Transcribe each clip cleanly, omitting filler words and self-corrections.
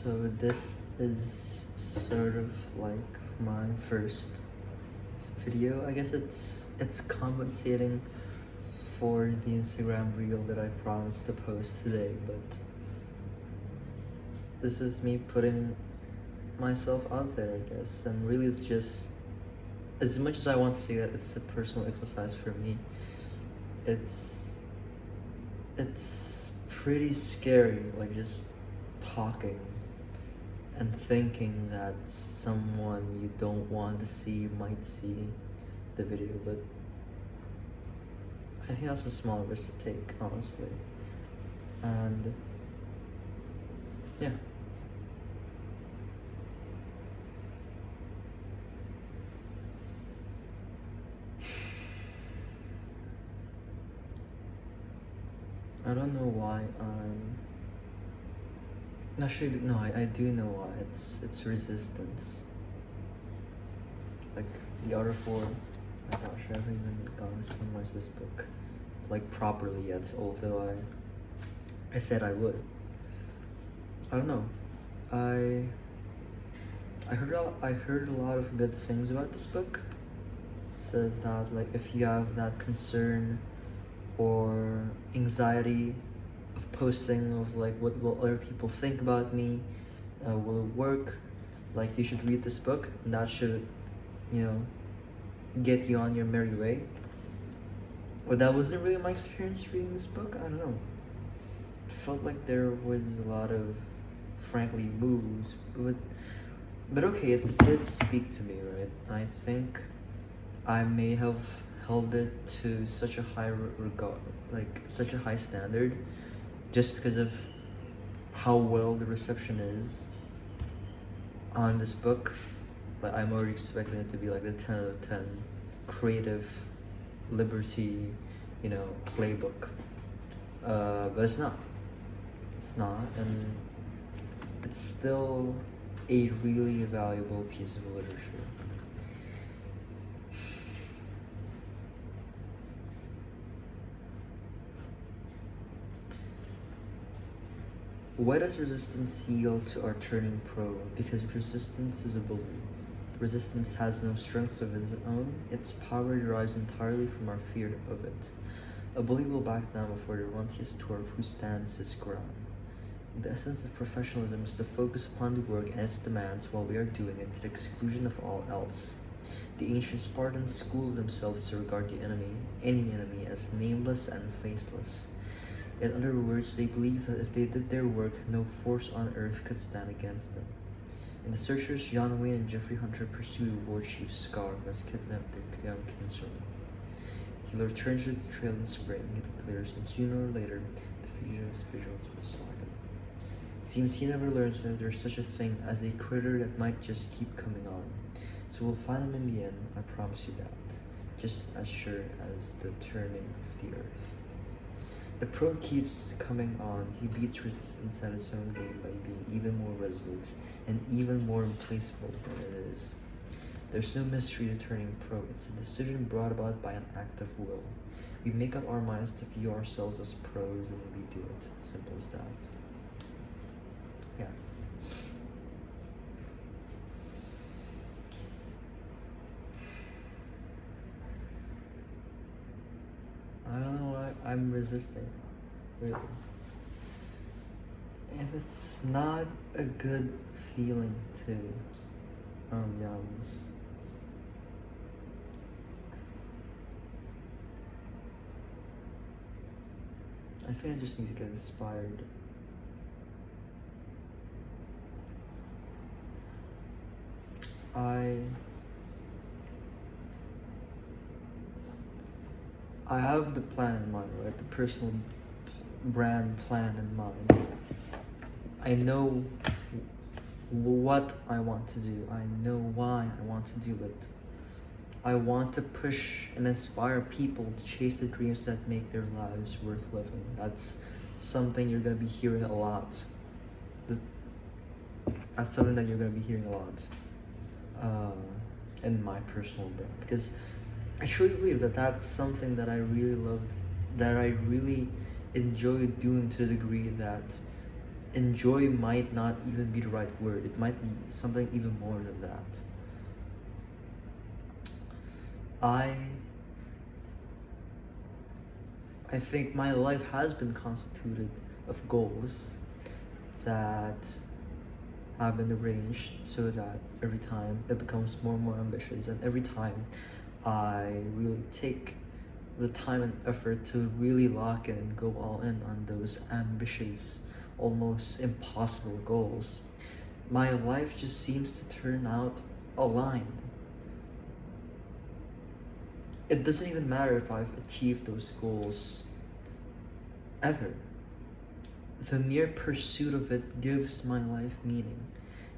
So this is sort of like my first video. I guess it's compensating for the Instagram reel that I promised to post today, but this is me putting myself out there, I guess. And really it's just, as much as I want to say that it's a personal exercise for me, it's pretty scary, like just talking and thinking that someone you don't want to see might see the video, but I think that's a small risk to take, honestly. And yeah. I don't know why actually, no, I do know why. It's resistance. Like the other four, oh my gosh, I haven't even gotten to summarize this book like properly yet, although I said I would. I don't know. I heard a lot of good things about this book. It says that like if you have that concern or anxiety of posting, of like what will other people think about me, will it work, like you should read this book, and that should, you know, get you on your merry way. But that wasn't really my experience reading this book. I don't know, it felt like there was a lot of frankly moves, but okay, it did speak to me, right? I think I may have held it to such a high regard, like such a high standard, just because of how well the reception is on this book. But I'm already expecting it to be like the 10 out of 10 creative liberty, you know, playbook. But it's not. It's not, and it's still a really valuable piece of literature. Why does resistance yield to our turning pro? Because resistance is a bully. Resistance has no strengths of its own. Its power derives entirely from our fear of it. A bully will back down before the runtiest dwarf who stands his ground. The essence of professionalism is to focus upon the work and its demands while we are doing it to the exclusion of all else. The ancient Spartans schooled themselves to regard the enemy, any enemy, as nameless and faceless. In other words, they believed that if they did their work, no force on earth could stand against them. In The Searchers, John Wayne and Jeffrey Hunter pursue War Chief Scar, who has kidnapped their young kinswoman. He returns to the trail in spring. He declares, and sooner or later, the fugitive's vigilance will slaughter. Seems he never learns that there's such a thing as a critter that might just keep coming on. So we'll find him in the end, I promise you that. Just as sure as the turning of the earth. The pro keeps coming on. He beats resistance at its own game by being even more resolute and even more implacable than it is. There's no mystery to turning pro. It's a decision brought about by an act of will. We make up our minds to view ourselves as pros and we do it. Simple as that. Yeah. I don't know why I'm resisting, really. And it's not a good feeling to be honest. I think I just need to get inspired. I have the plan in mind, right? The personal brand plan in mind. I know what I want to do. I know why I want to do it. I want to push and inspire people to chase the dreams that make their lives worth living. That's something you're gonna be hearing a lot. That's something that you're gonna be hearing a lot in my personal brand, because I truly believe that that's something that I really love, that I really enjoy doing to the degree that enjoy might not even be the right word. It might be something even more than that. I think my life has been constituted of goals that have been arranged so that every time it becomes more and more ambitious, and every time I really take the time and effort to really lock in and go all in on those ambitious, almost impossible goals, my life just seems to turn out aligned. It doesn't even matter if I've achieved those goals ever. The mere pursuit of it gives my life meaning.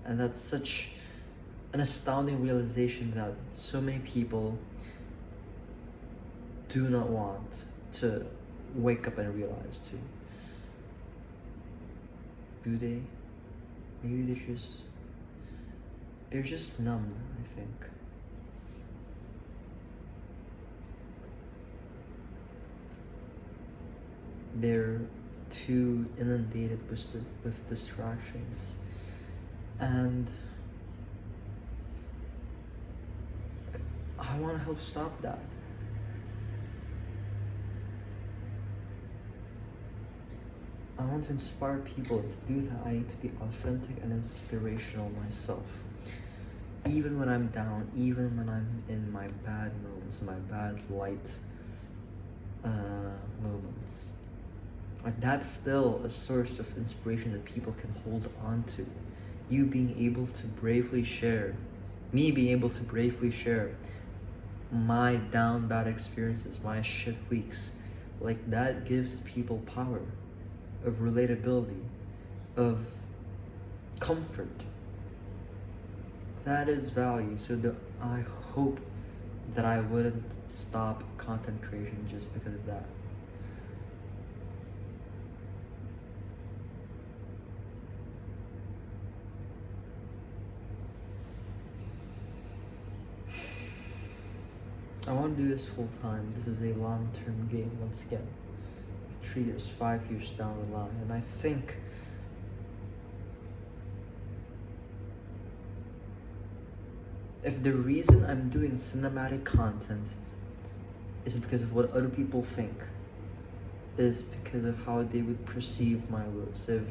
And that's such an astounding realization that so many people do not want to wake up and realize too. Do they? Maybe they're just numbed, I think. They're too inundated with distractions, and I want to help stop that. I want to inspire people to do that. I need to be authentic and inspirational myself. Even when I'm down, even when I'm in my bad moments, my bad light moments. Like, that's still a source of inspiration that people can hold on to. You being able to bravely share, me being able to bravely share my down bad experiences, my shit weeks, like, that gives people power, of relatability, of comfort. That is value. So I hope that I wouldn't stop content creation just because of that. I want to do this full time. This is a long-term game once again. 3 years, 5 years down the line. And I think if the reason I'm doing cinematic content is because of what other people think, is because of how they would perceive my works, if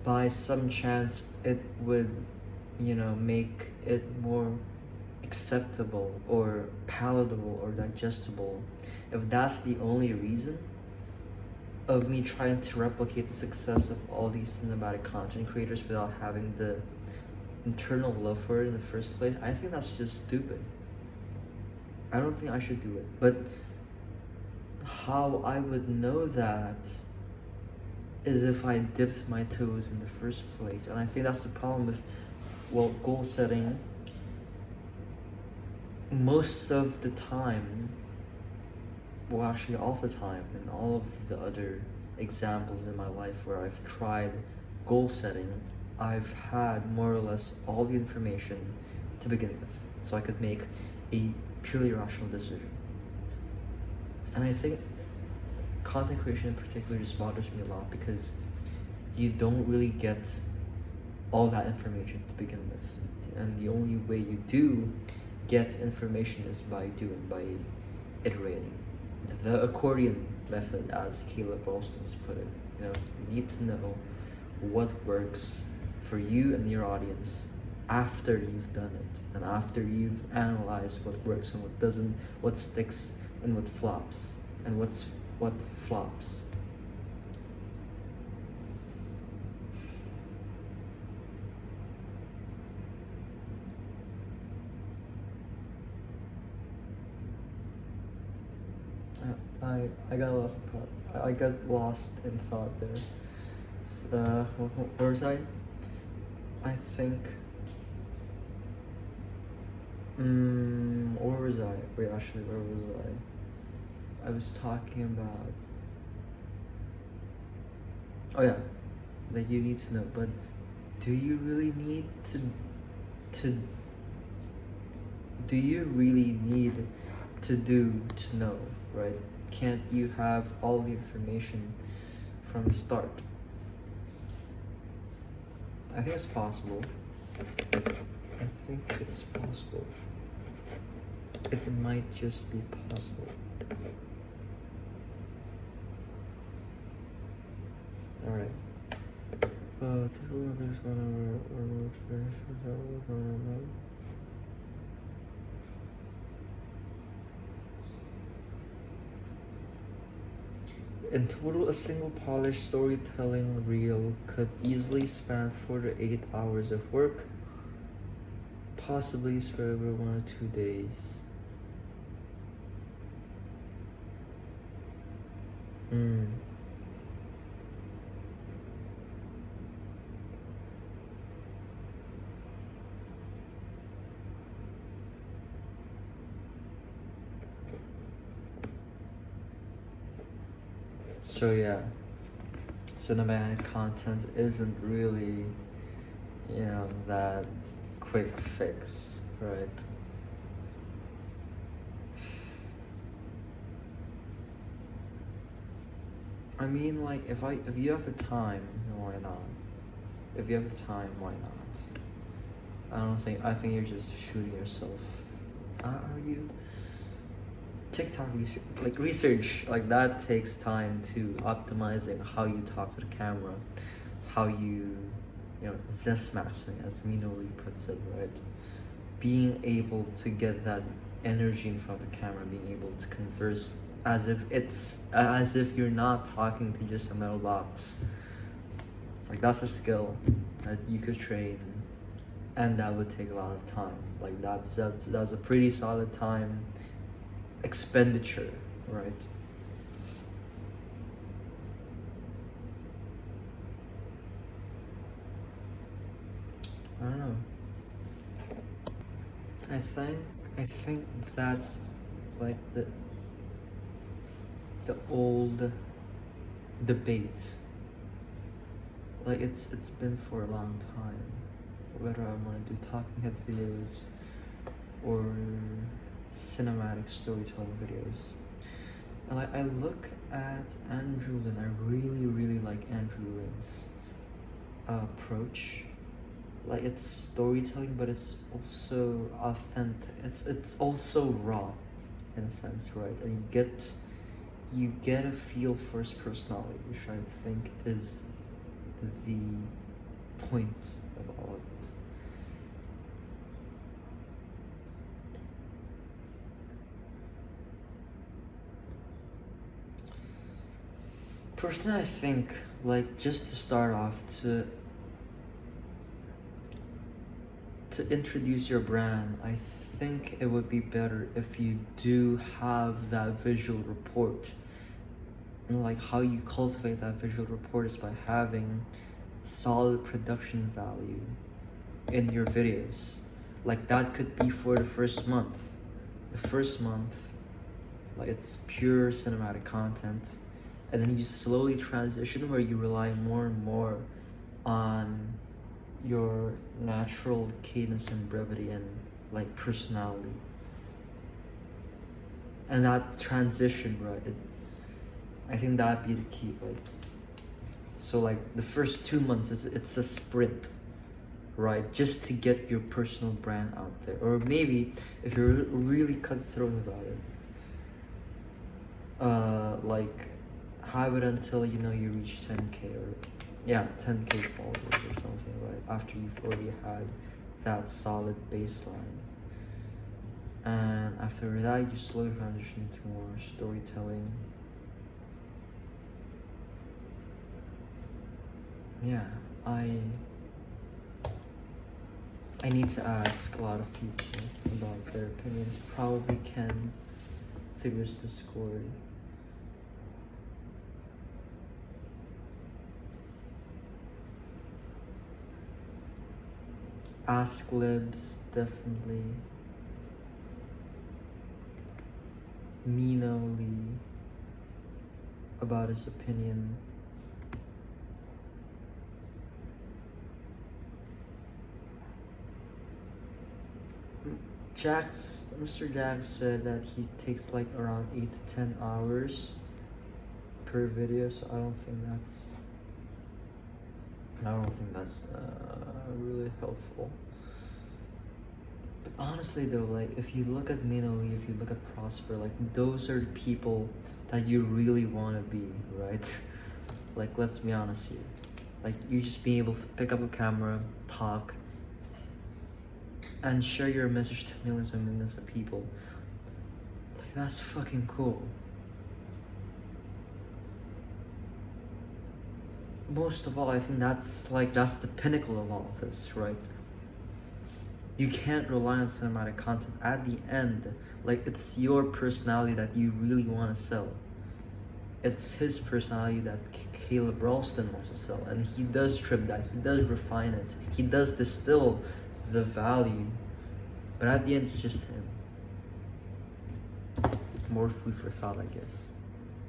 by some chance it would, make it more acceptable or palatable or digestible, if that's the only reason of me trying to replicate the success of all these cinematic content creators without having the internal love for it in the first place, I think that's just stupid. I don't think I should do it. But how I would know that is if I dipped my toes in the first place. And I think that's the problem with, goal setting. Most of the time, actually all the time, and all of the other examples in my life where I've tried goal setting, I've had more or less all the information to begin with, so I could make a purely rational decision. And I think content creation in particular just bothers me a lot because you don't really get all that information to begin with. And the only way you do get information is by iterating. The accordion method, as Caleb Ralston's put it. You need to know what works for you and your audience after you've done it, and after you've analyzed what works and what doesn't, what sticks and what flops, and what flops. I got lost in thought. I got lost in thought there. So, where was I? I think. Where was I? Wait, actually, where was I? I was talking about. Oh yeah, that you need to know. But do you really need to? Do you really need to know, right? Can't you have all the information from the start? I think it's possible. I think it's possible. It might just be possible. Alright. In total, a single polished storytelling reel could easily span 4 to 8 hours of work, possibly spread over 1 or 2 days. So yeah, cinematic content isn't really, that quick fix, right? I mean, like, if you have the time, why not? If you have the time, why not? I think you're just shooting yourself. Are you? TikTok research like that takes time to optimizing how you talk to the camera, how you zest maxing, as Minoli puts it, right? Being able to get that energy in front of the camera, being able to converse as if you're not talking to just a metal box. Like, that's a skill that you could train, and that would take a lot of time. Like, that's a pretty solid time expenditure, right? I don't know. I think that's like the old debate. Like, it's been for a long time, whether I want to do talking head videos or cinematic storytelling videos. And I look at Andrew Lin. I really like Andrew Lin's approach. Like, it's storytelling, but it's also authentic. It's also raw, in a sense, right? And you get a feel for his personality, which I think is the point of all of it. Personally, I think, like, just to start off, to introduce your brand, I think it would be better if you do have that visual report. And like, how you cultivate that visual report is by having solid production value in your videos. Like, that could be for the first month. The first month, like, it's pure cinematic content, and then you slowly transition where you rely more and more on your natural cadence and brevity and like personality. And that transition, right? I think that'd be the key. Like, so like the first 2 months it's a sprint, right? Just to get your personal brand out there. Or maybe if you're really cutthroat about it, like, have it until you reach 10K or 10K followers or something, right? After you've already had that solid baseline. And after that, you slowly transition to more storytelling. Yeah, I need to ask a lot of people about their opinions. Probably Ken through his Discord. Ask Libs, definitely. Mino Lee about his opinion. Mr. Jax said that he takes like around 8 to 10 hours per video, so I don't think I don't think that's really helpful. But honestly though, like if you look at Minoli, if you look at Prosper, like those are the people that you really want to be, right? Like let's be honest here. Like you just being able to pick up a camera, talk, and share your message to millions and millions of people. Like that's fucking cool. Most of all, I think that's the pinnacle of all of this, right? You can't rely on cinematic content. At the end, like it's your personality that you really want to sell. It's his personality that Caleb Ralston wants to sell, and he does trim that, he does refine it, he does distill the value, but at the end it's just him. More food for thought, I guess.